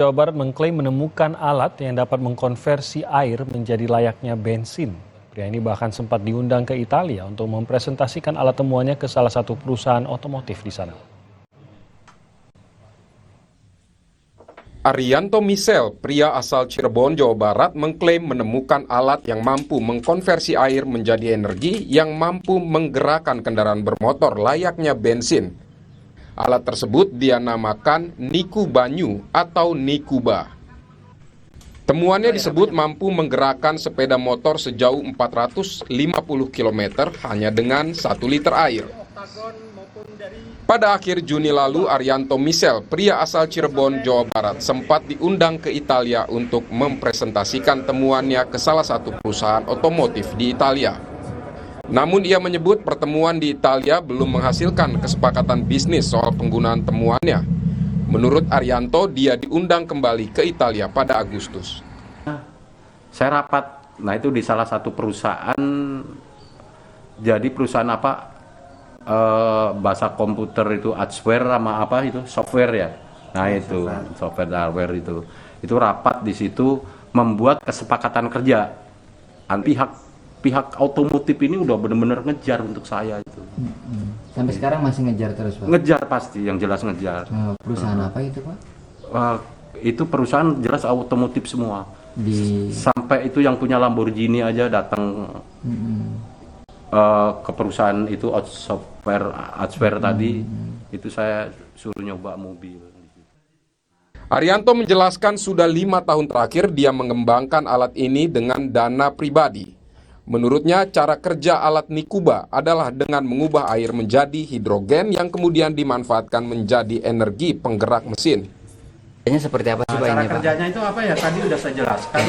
Jawa Barat mengklaim menemukan alat yang dapat mengkonversi air menjadi layaknya bensin. Pria ini bahkan sempat diundang ke Italia untuk mempresentasikan alat temuannya ke salah satu perusahaan otomotif di sana. Arianto Misel, pria asal Cirebon, Jawa Barat, mengklaim menemukan alat yang mampu mengkonversi air menjadi energi yang mampu menggerakkan kendaraan bermotor layaknya bensin. Alat tersebut dia namakan Niku Banyu atau Nikuba. Temuannya disebut mampu menggerakkan sepeda motor sejauh 450 km hanya dengan 1 liter air. Pada akhir Juni lalu, Arianto Misel, pria asal Cirebon, Jawa Barat, sempat diundang ke Italia untuk mempresentasikan temuannya ke salah satu perusahaan otomotif di Italia. Namun ia menyebut pertemuan di Italia belum menghasilkan kesepakatan bisnis soal penggunaan temuannya. Menurut Arianto, dia diundang kembali ke Italia pada Agustus. Saya rapat, itu di salah satu perusahaan, jadi perusahaan apa? Bahasa komputer itu hardware sama apa itu software ya. Nah itu software hardware itu rapat di situ membuat kesepakatan kerja. Pihak otomotif ini udah benar-benar ngejar untuk saya itu. Sampai sekarang masih ngejar terus, Pak? Ngejar pasti, yang jelas ngejar. Perusahaan apa itu, Pak? Itu perusahaan jelas otomotif semua. Sampai itu yang punya Lamborghini aja datang ke perusahaan itu hardware tadi. Itu saya suruh nyoba mobil. Arianto menjelaskan sudah 5 tahun terakhir dia mengembangkan alat ini dengan dana pribadi. Menurutnya, cara kerja alat Nikuba adalah dengan mengubah air menjadi hidrogen yang kemudian dimanfaatkan menjadi energi penggerak mesin. Kayaknya seperti apa sih, Pak, cara ini, Pak? kerjanya itu apa ya? Tadi udah saya jelaskan.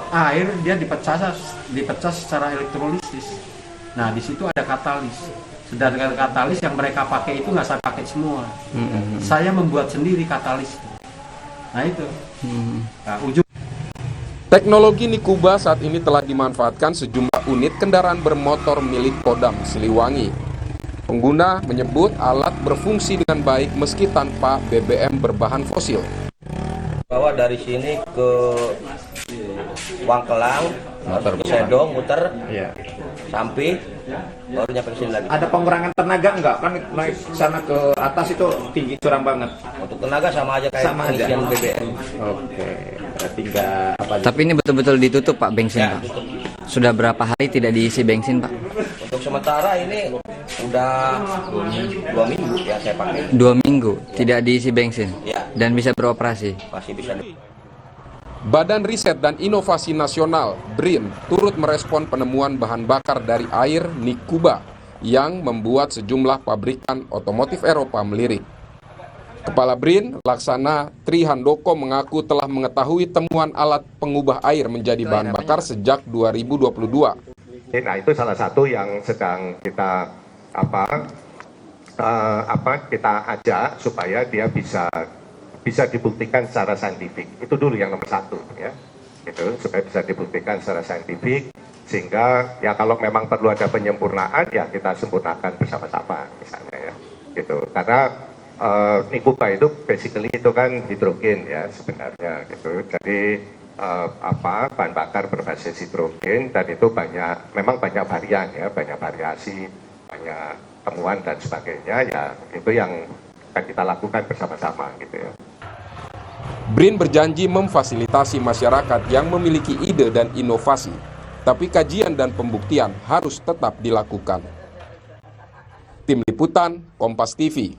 Air dia dipecah secara elektrolisis. Nah, di situ ada katalis. Sedangkan katalis yang mereka pakai itu nggak saya pakai semua. Saya membuat sendiri katalis. Nah, itu. Nah, Teknologi Nikuba saat ini telah dimanfaatkan sejumlah unit kendaraan bermotor milik Kodam Siliwangi. Pengguna menyebut alat berfungsi dengan baik meski tanpa BBM berbahan fosil. Bawa dari sini ke Wangkelang, Sedong, muter, Sampi, baru nyampe ke sini lagi. Ada pengurangan tenaga enggak? Kan naik sana ke atas itu tinggi curang banget. Untuk tenaga sama aja kayak pengisian BBM. Oke, berarti enggak apa. Tapi ini betul-betul ditutup, Pak, bensin, Pak? Sudah berapa hari tidak diisi bensin, Pak? Untuk sementara ini udah 2 minggu ya saya pakai. 2 minggu tidak diisi bensin? Ya. Dan bisa beroperasi? Masih bisa. Badan Riset dan Inovasi Nasional (BRIN) turut merespon penemuan bahan bakar dari air Nikuba yang membuat sejumlah pabrikan otomotif Eropa melirik. Kepala BRIN, Laksana Trihandoko, mengaku telah mengetahui temuan alat pengubah air menjadi bahan bakar sejak 2022. Nah, itu salah satu yang sedang kita kita ajak supaya dia bisa dibuktikan secara saintifik. Itu dulu yang nomor 1 ya. Itu supaya bisa dibuktikan secara saintifik sehingga ya kalau memang perlu ada penyempurnaan ya kita sempurnakan bersama-sama misalnya ya. Gitu. Karena Nikuba itu basically itu kan hidrogen ya sebenarnya gitu. Jadi bahan bakar berbasis hidrogen dan itu memang banyak varian ya, banyak variasi, banyak temuan dan sebagainya ya. Itu yang akan kita lakukan bersama-sama gitu ya. BRIN berjanji memfasilitasi masyarakat yang memiliki ide dan inovasi, tapi kajian dan pembuktian harus tetap dilakukan. Tim Liputan, Kompas TV.